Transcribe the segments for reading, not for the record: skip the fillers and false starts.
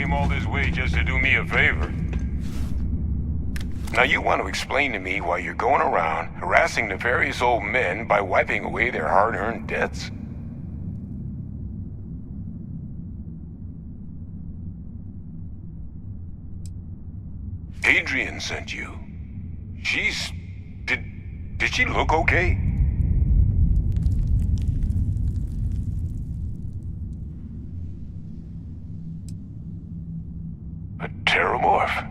came all this way just to do me a favor. Now you want to explain to me why you're going around harassing nefarious old men by wiping away their hard-earned debts? Adrian sent you. Did she look okay? A terramorph.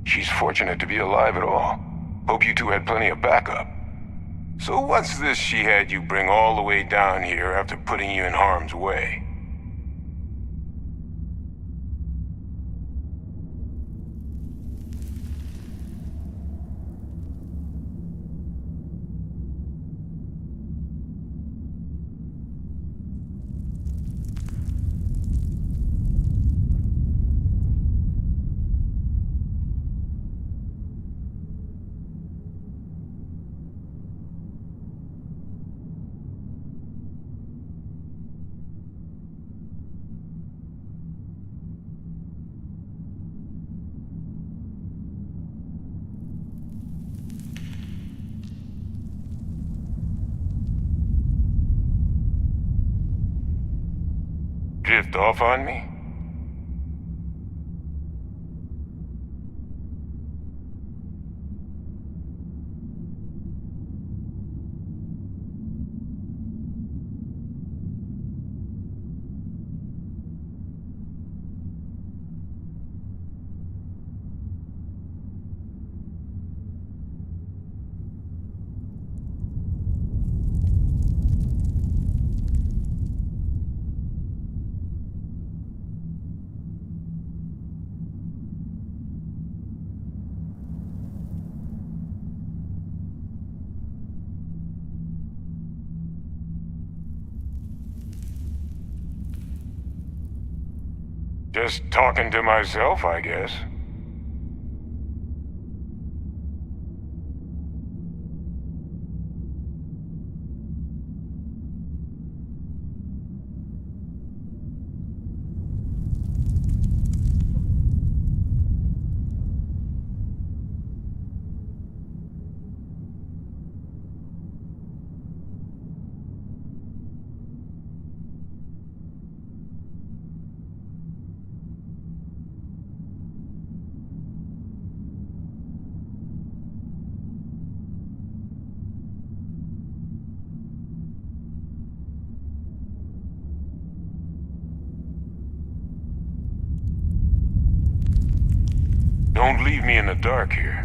She's fortunate to be alive at all. Hope you two had plenty of backup. So what's this she had you bring all the way down here after putting you in harm's way? Drift off on me? Just talking to myself, I guess. Don't leave me in the dark here.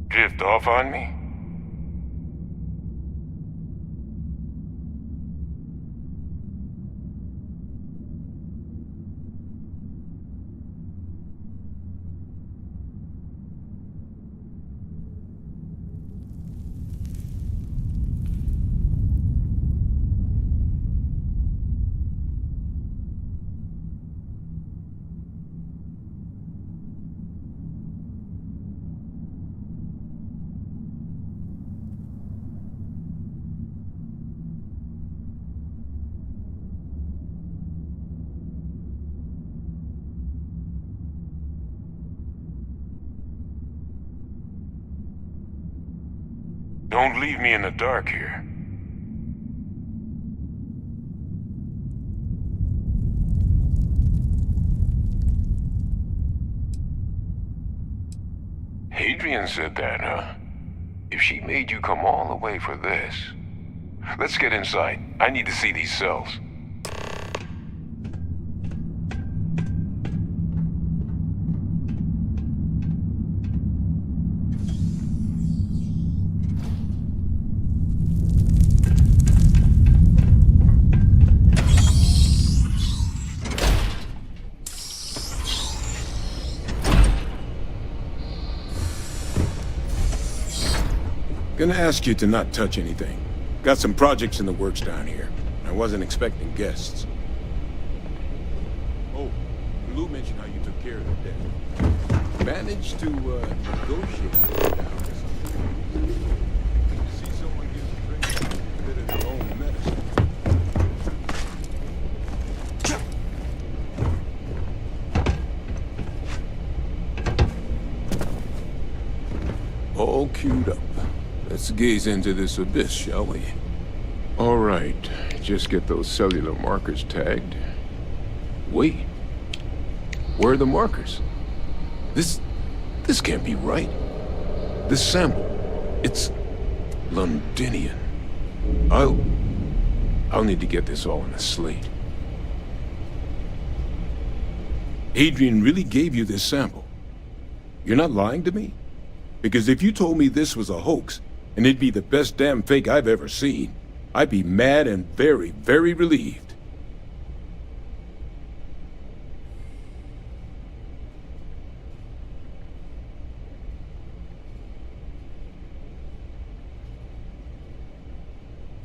Drift off on me? Don't leave me in the dark here. Adrian said that, huh? If she made you come all the way for this... Let's get inside. I need to see these cells. Gonna ask you to not touch anything. Got some projects in the works down here. I wasn't expecting guests. Oh, Lou mentioned how you took care of the debt. Managed to, negotiate it down to something. See someone give a drink a bit of their own medicine. All queued up. Let's gaze into this abyss, shall we? All right, just get those cellular markers tagged. Wait, where are the markers? This can't be right. This sample, it's Londinian. I'll need to get this all on a slate. Adrian really gave you this sample. You're not lying to me? Because if you told me this was a hoax, and it'd be the best damn fake I've ever seen, I'd be mad and very, very relieved.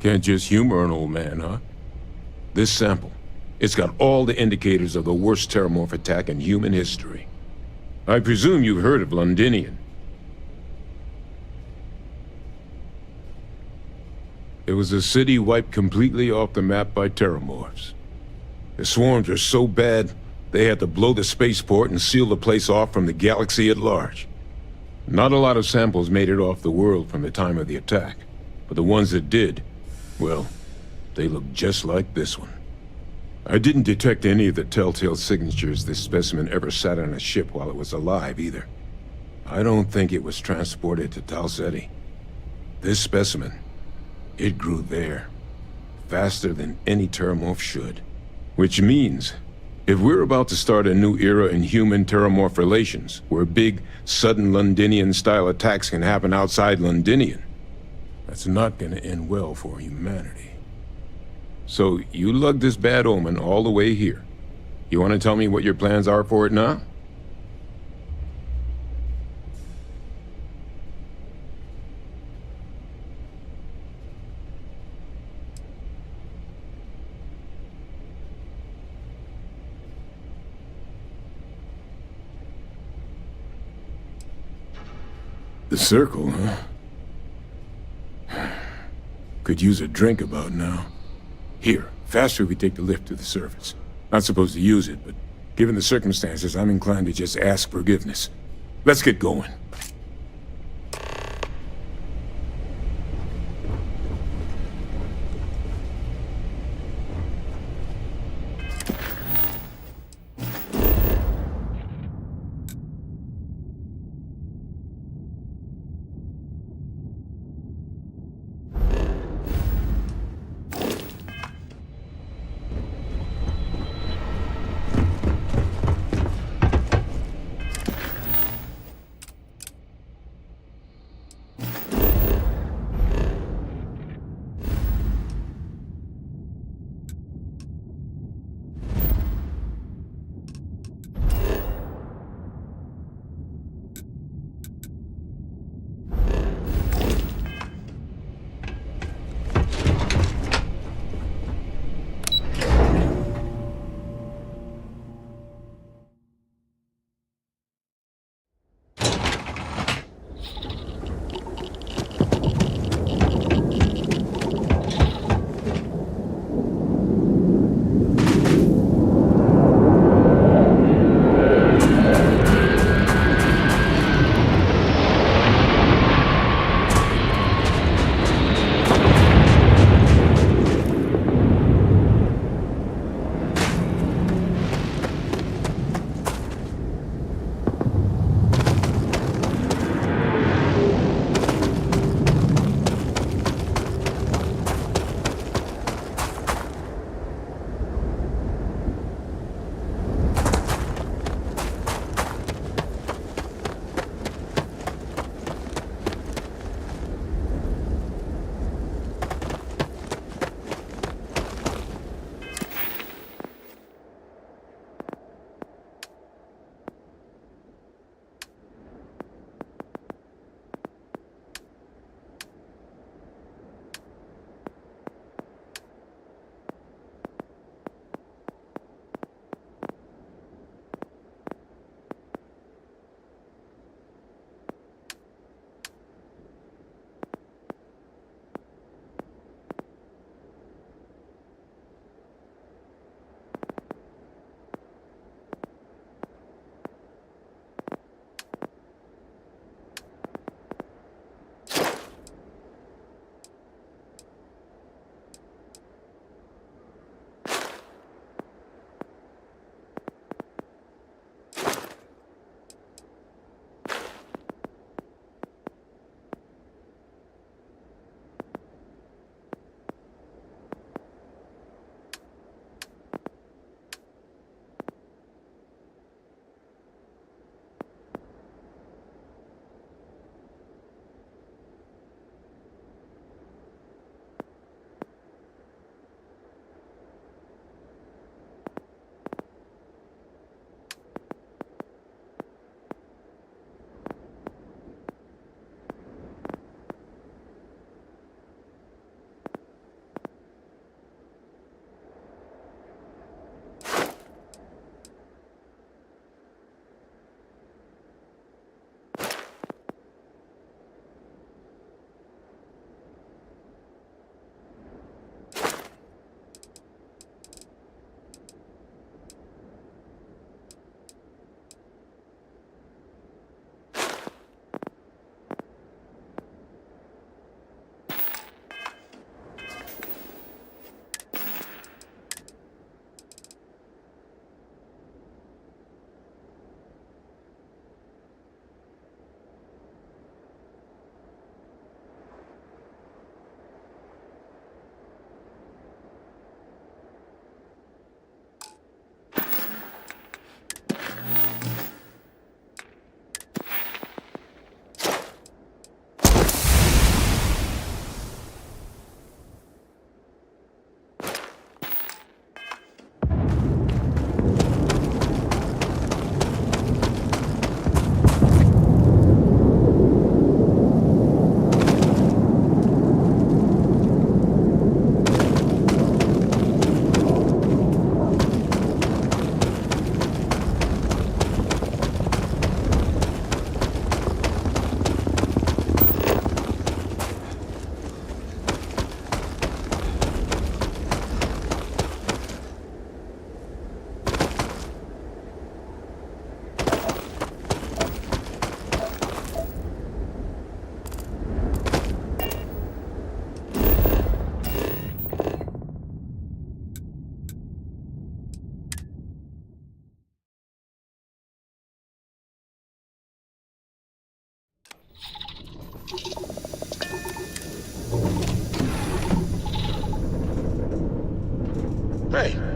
Can't just humor an old man, huh? This sample, it's got all the indicators of the worst terramorph attack in human history. I presume you've heard of Londinian. It was a city wiped completely off the map by terramorphs. The swarms were so bad, they had to blow the spaceport and seal the place off from the galaxy at large. Not a lot of samples made it off the world from the time of the attack, but the ones that did, well, they looked just like this one. I didn't detect any of the telltale signatures this specimen ever sat on a ship while it was alive, either. I don't think it was transported to Tal Ceti. This specimen, it grew there, faster than any terramorph should. Which means, if we're about to start a new era in human-terramorph relations, where big, sudden Londinian-style attacks can happen outside Londinian, that's not gonna end well for humanity. So, you lugged this bad omen all the way here. You wanna tell me what your plans are for it now? The circle, huh? Could use a drink about now. Here, faster we take the lift to the surface. Not supposed to use it, but given the circumstances, I'm inclined to just ask forgiveness. Let's get going.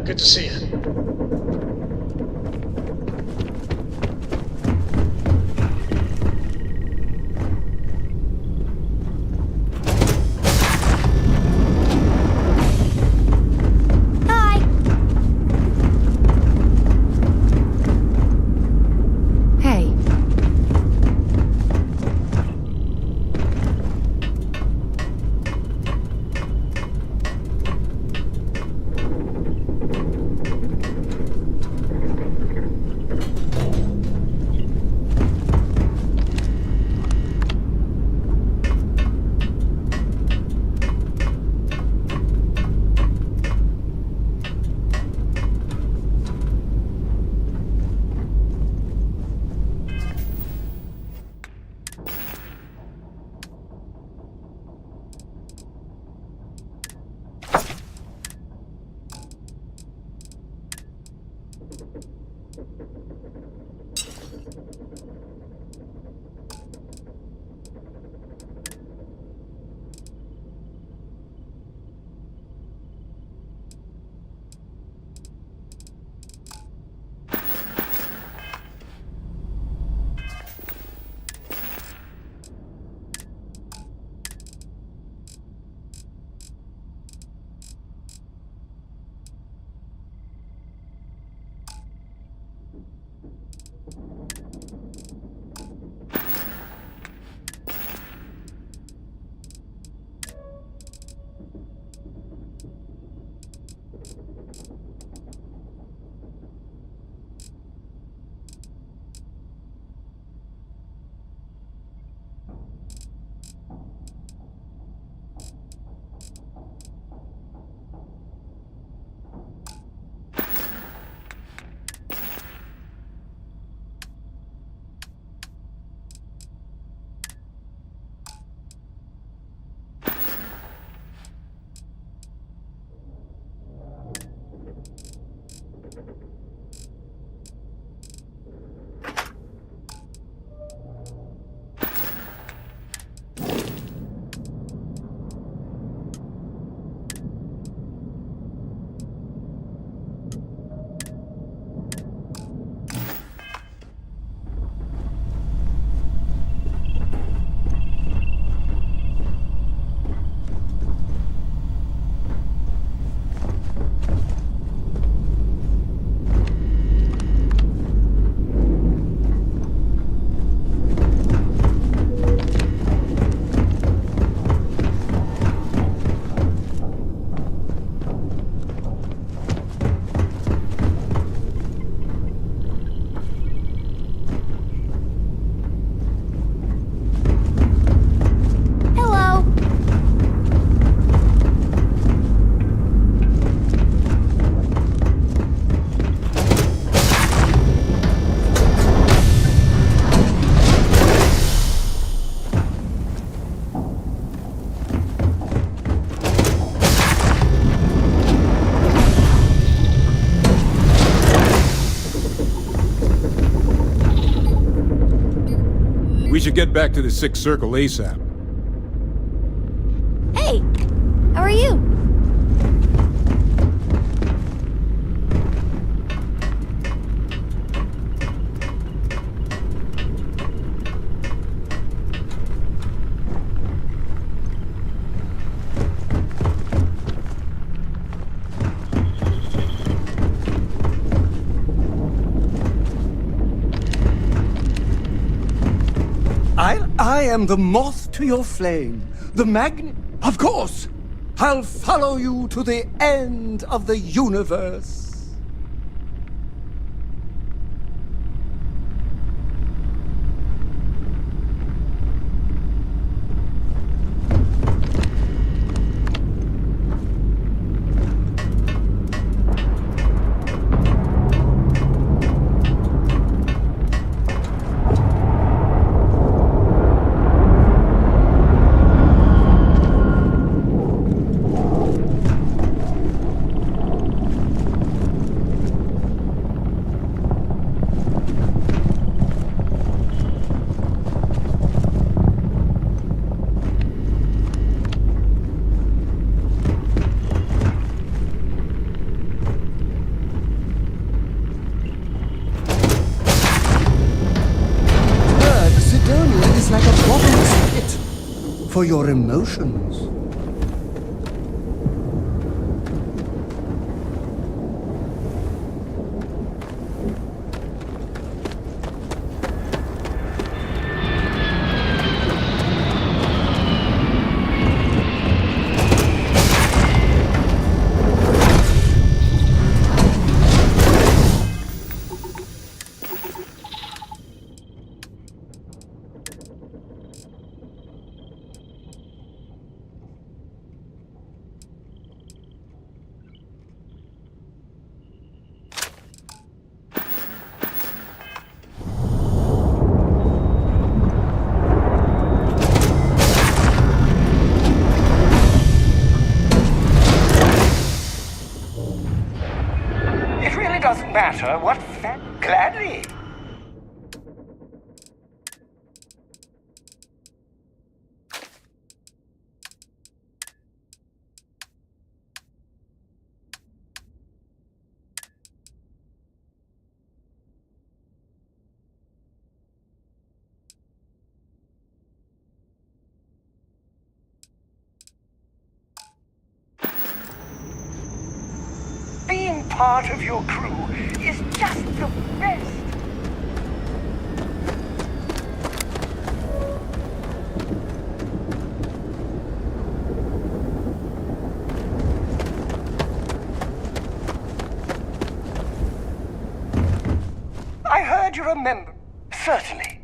Good to see you. Hi. Hey. Hello. We should get back to the Sixth Circle ASAP. Hey. How are you? I am the moth to your flame, the magnet. Of course, I'll follow you to the end of the universe. for your emotions. Doesn't matter what gladly. Being part of your crew is just the best. I heard you're a member. Certainly.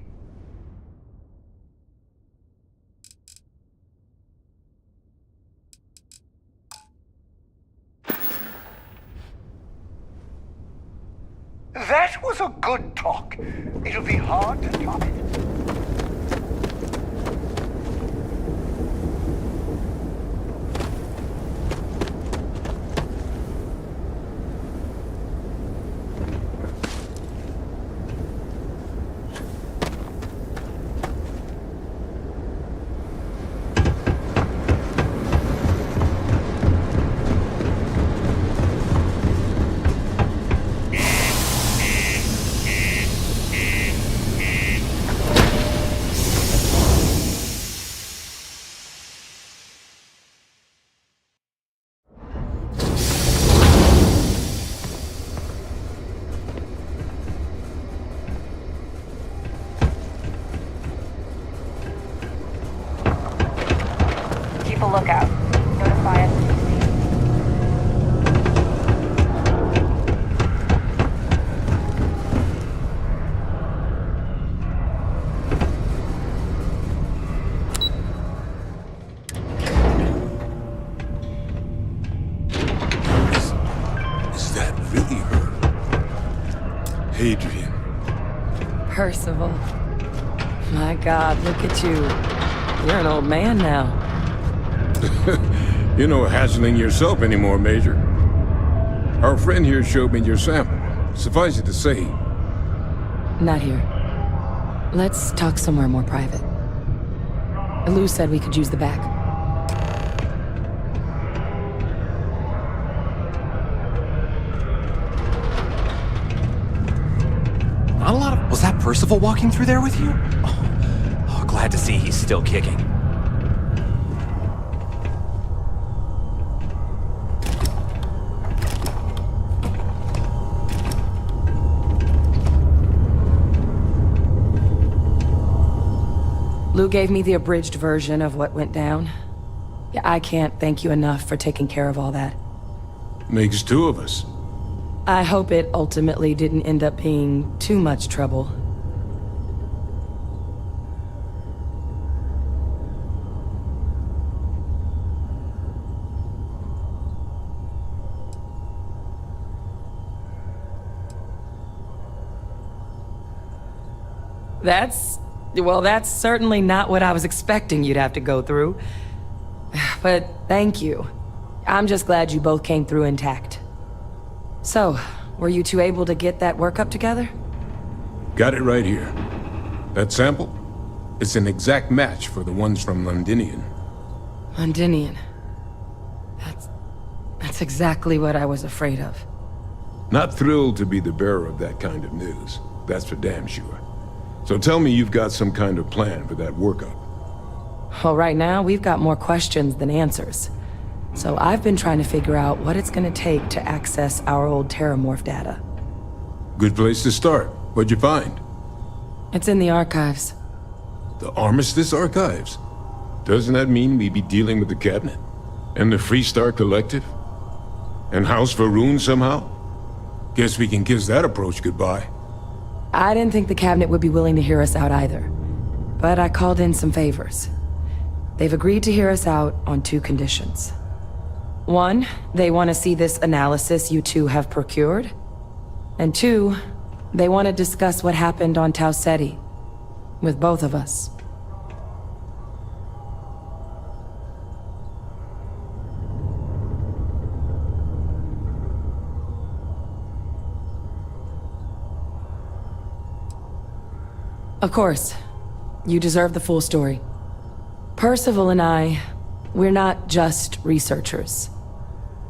That was a good talk. It'll be hard to top it. Keep a lookout. Notify us when you see it. Is that really her? Adrian. Percival. My God, look at you. You're an old man now. You're no hassling yourself anymore, Major. Our friend here showed me your sample. Suffice it to say... Not here. Let's talk somewhere more private. Lou said we could use the back. Not a lot of... Was that Percival walking through there with you? Oh, glad to see he's still kicking. Lou gave me the abridged version of what went down. Yeah, I can't thank you enough for taking care of all that. Makes two of us. I hope it ultimately didn't end up being too much trouble. That's certainly not what I was expecting you'd have to go through. But thank you. I'm just glad you both came through intact. So, were you two able to get that workup together? Got it right here. That sample? It's an exact match for the ones from Londinian. Londinian. That's exactly what I was afraid of. Not thrilled to be the bearer of that kind of news. That's for damn sure. So tell me you've got some kind of plan for that workup. Well, right now, we've got more questions than answers. So I've been trying to figure out what it's gonna take to access our old Terramorph data. Good place to start. What'd you find? It's in the archives. The Armistice Archives? Doesn't that mean we'd be dealing with the Cabinet? And the Freestar Collective? And House Varun somehow? Guess we can kiss that approach goodbye. I didn't think the Cabinet would be willing to hear us out either. But I called in some favors. They've agreed to hear us out on 2 conditions. One, they want to see this analysis you two have procured. And 2, they want to discuss what happened on Tau Ceti. With both of us. Of course, you deserve the full story. Percival and I, we're not just researchers.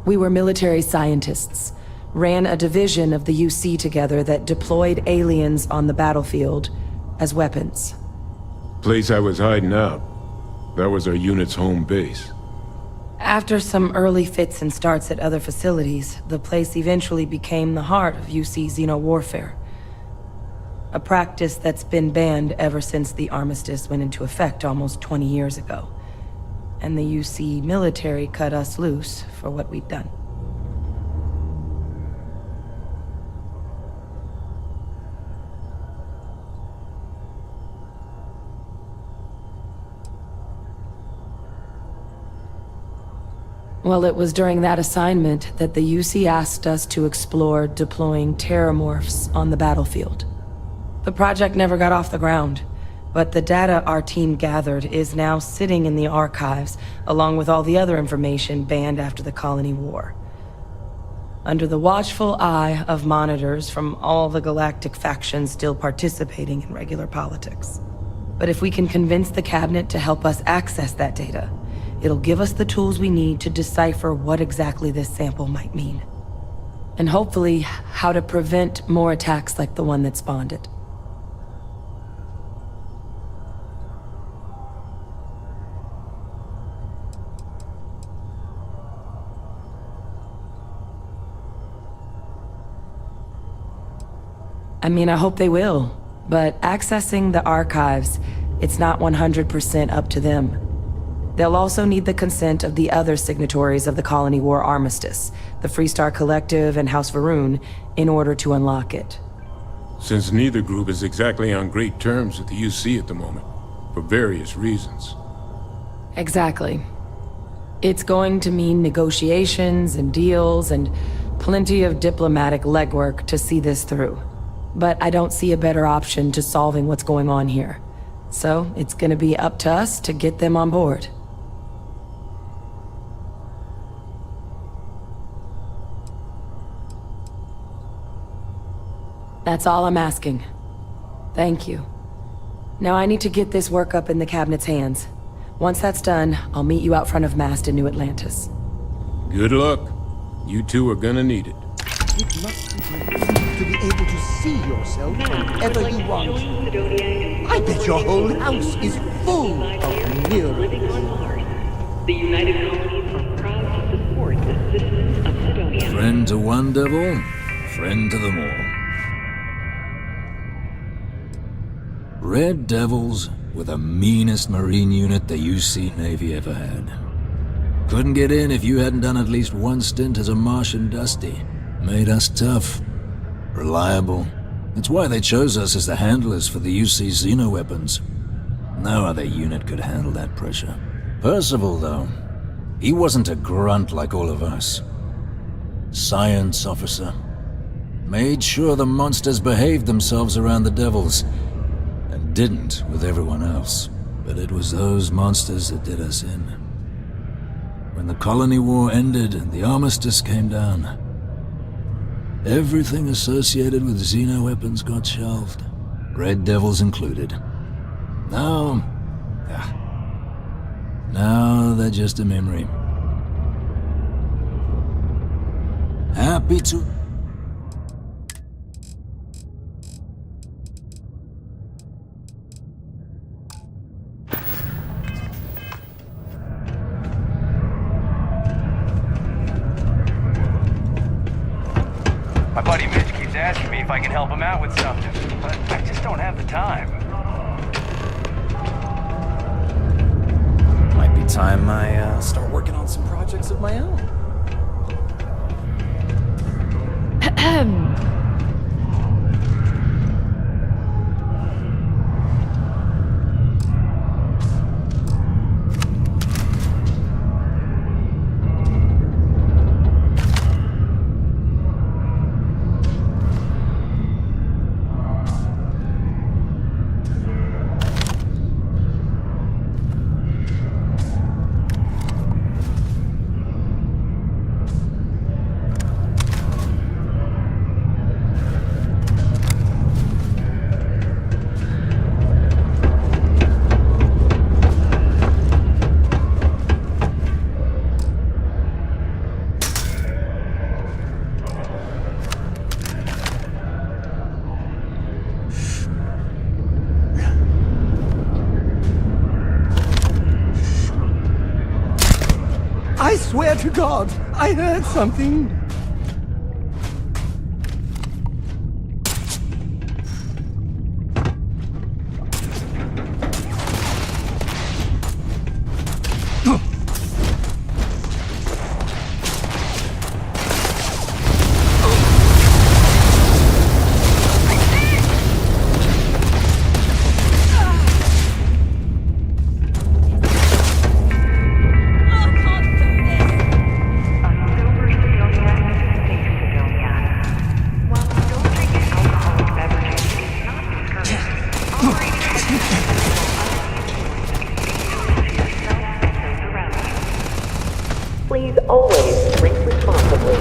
We were military scientists, ran a division of the UC together that deployed aliens on the battlefield as weapons. Place I was hiding out. That was our unit's home base. After some early fits and starts at other facilities, the place eventually became the heart of UC xeno-warfare. A practice that's been banned ever since the armistice went into effect almost 20 years ago. And the UC military cut us loose for what we'd done. Well, it was during that assignment that the UC asked us to explore deploying terramorphs on the battlefield. The project never got off the ground, but the data our team gathered is now sitting in the archives, along with all the other information banned after the Colony War. Under the watchful eye of monitors from all the galactic factions still participating in regular politics. But if we can convince the Cabinet to help us access that data, it'll give us the tools we need to decipher what exactly this sample might mean. And hopefully, how to prevent more attacks like the one that spawned it. I mean, I hope they will, but accessing the archives, it's not 100% up to them. They'll also need the consent of the other signatories of the Colony War Armistice, the Freestar Collective and House Varun, in order to unlock it. Since neither group is exactly on great terms with the UC at the moment, for various reasons. Exactly. It's going to mean negotiations and deals and plenty of diplomatic legwork to see this through. But I don't see a better option to solving what's going on here. So it's gonna be up to us to get them on board. That's all I'm asking. Thank you. Now I need to get this work up in the Cabinet's hands. Once that's done, I'll meet you out front of Mast in New Atlantis. Good luck. You two are gonna need it. It must be great to be able to see yourself whenever you want. I bet your whole house is full of mirrors. Living on Mars. The United Colonies are proud to support the citizens of Sidonia. Friend to one devil, friend to them all. Red Devils were the meanest Marine unit the UC Navy ever had. Couldn't get in if you hadn't done at least one stint as a Martian Dusty. Made us tough, reliable. That's why they chose us as the handlers for the UC xeno-weapons. No other unit could handle that pressure. Percival, though, he wasn't a grunt like all of us. Science officer. Made sure the monsters behaved themselves around the Devils, and didn't with everyone else. But it was those monsters that did us in. When the Colony War ended and the Armistice came down, everything associated with xeno-weapons got shelved, Red Devils included. Now they're just a memory. Happy to... I can help him out with something, but I just don't have the time. Might be time I start working on some projects of my own. I swear to God, I heard something. Please always drink responsibly.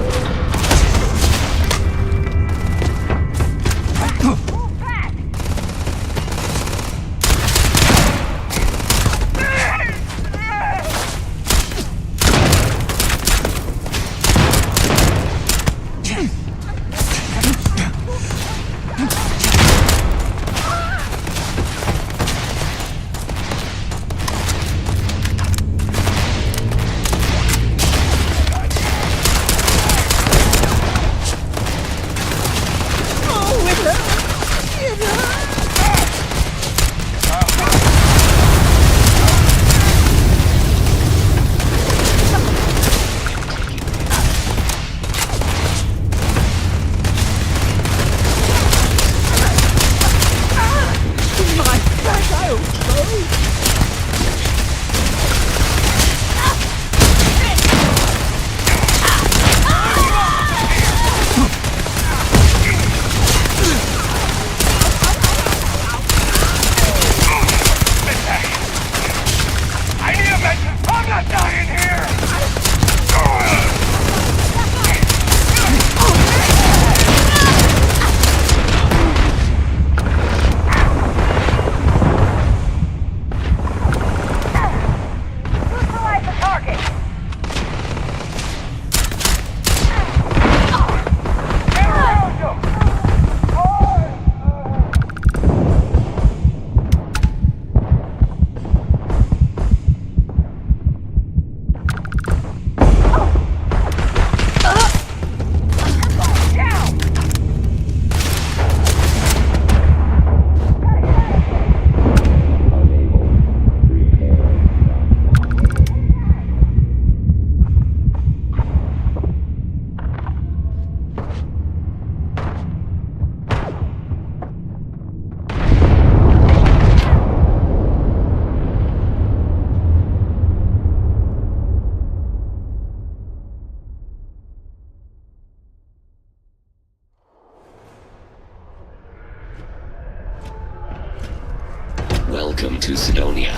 Welcome to Sidonia.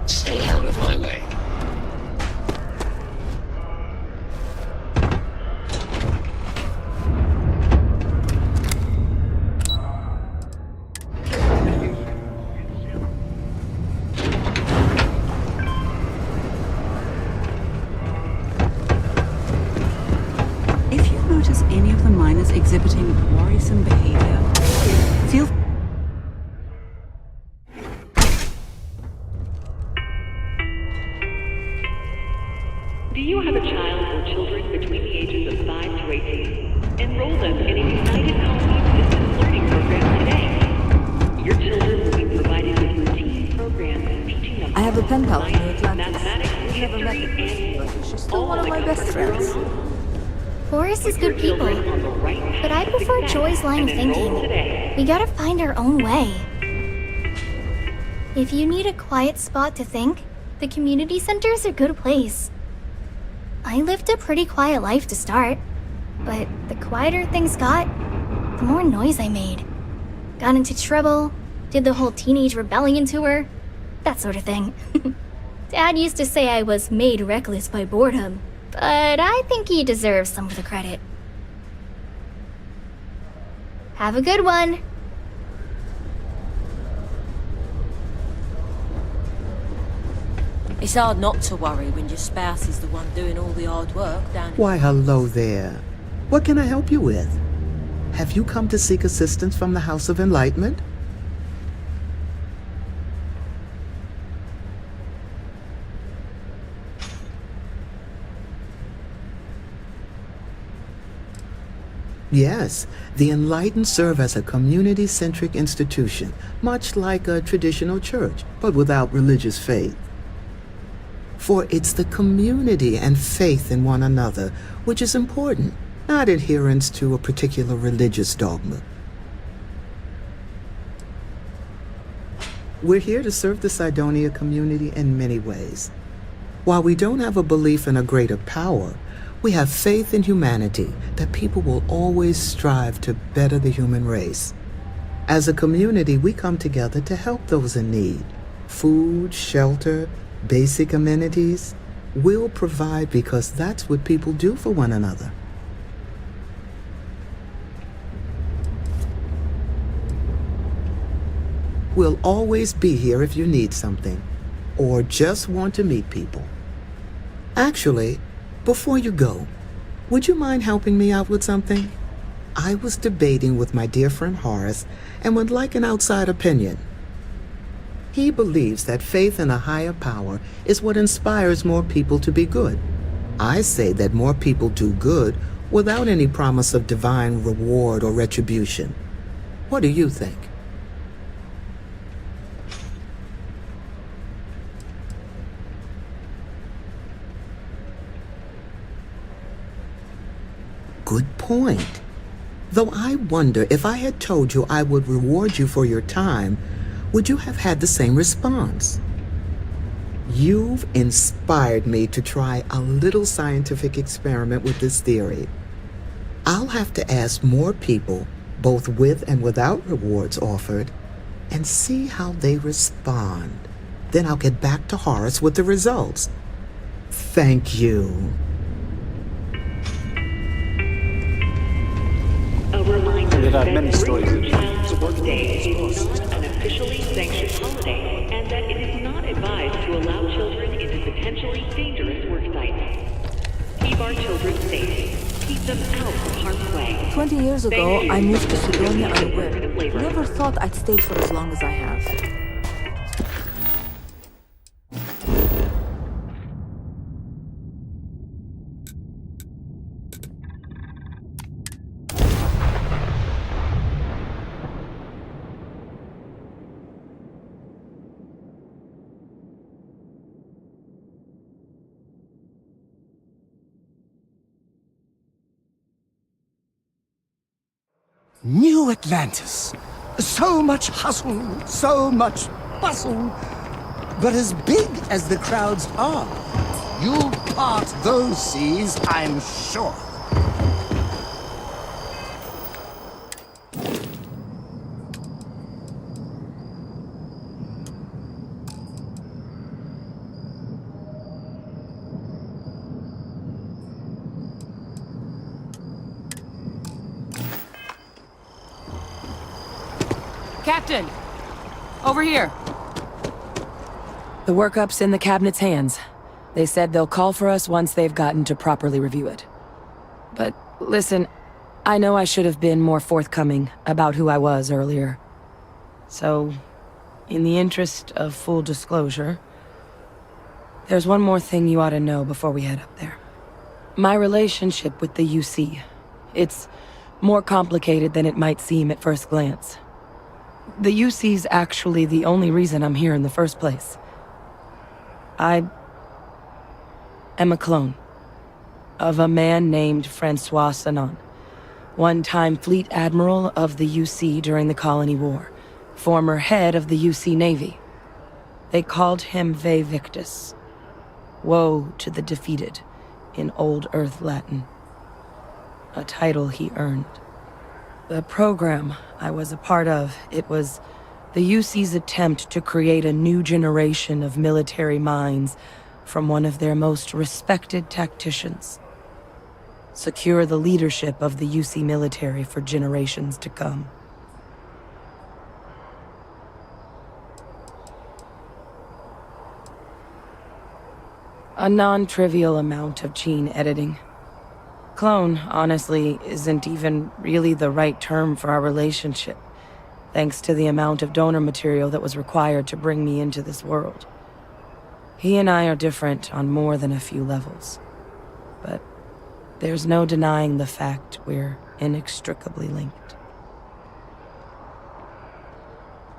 Stay out of my way. If you notice any of the miners exhibiting worrisome behavior, feel Do you have a child or children between the ages of 5 to 18? Enroll them in a United Colony Distance have a pen pal in New Atlantis. We've never met her, but she's still one of my best friends. Forrest is good people, but I prefer Joy's line of thinking. We gotta find our own way. If you need a quiet spot to think, the community center's a good place. I lived a pretty quiet life to start, but the quieter things got, the more noise I made. Got into trouble, did the whole teenage rebellion tour, that sort of thing. Dad used to say I was made reckless by boredom, but I think he deserves some of the credit. Have a good one. It's hard not to worry when your spouse is the one doing all the hard work down. Why, hello there. What can I help you with? Have you come to seek assistance from the House of Enlightenment? Yes, the Enlightened serve as a community-centric institution, much like a traditional church, but without religious faith. For it's the community and faith in one another which is important, not adherence to a particular religious dogma. We're here to serve the Cydonia community in many ways. While we don't have a belief in a greater power, we have faith in humanity, that people will always strive to better the human race. As a community, we come together to help those in need. Food, shelter, basic amenities, we'll provide because that's what people do for one another. We'll always be here if you need something, or just want to meet people. Actually, before you go, would you mind helping me out with something? I was debating with my dear friend Horace and would like an outside opinion. He believes that faith in a higher power is what inspires more people to be good. I say that more people do good without any promise of divine reward or retribution. What do you think? Good point. Though I wonder if I had told you I would reward you for your time, would you have had the same response? You've inspired me to try a little scientific experiment with this theory. I'll have to ask more people, both with and without rewards offered, and see how they respond. Then I'll get back to Horace with the results. Thank you. A reminder that Bring Your Child to Work Day is not an officially sanctioned holiday, and that it is not advised to allow children into potentially dangerous work sites. Keep our children safe. Keep them out of harm's way. 20 years ago, I moved to Cydonia unaware. Never thought I'd stay for as long as I have. New Atlantis. So much hustle, so much bustle. But as big as the crowds are, you'll part those seas, I'm sure. Captain! Over here! The workup's in the cabinet's hands. They said they'll call for us once they've gotten to properly review it. But listen, I know I should have been more forthcoming about who I was earlier. So, in the interest of full disclosure, there's one more thing you ought to know before we head up there. My relationship with the UC. It's more complicated than it might seem at first glance. The UC's actually the only reason I'm here in the first place. I am a clone of a man named Francois Sanon, one-time fleet admiral of the UC during the Colony War, former head of the UC Navy. They called him Ve Victus, woe to the defeated, in Old Earth Latin, a title he earned. The program I was a part of, it was the UC's attempt to create a new generation of military minds from one of their most respected tacticians. Secure the leadership of the UC military for generations to come. A non-trivial amount of gene editing. Clone, honestly, isn't even really the right term for our relationship, thanks to the amount of donor material that was required to bring me into this world. He and I are different on more than a few levels, but there's no denying the fact we're inextricably linked.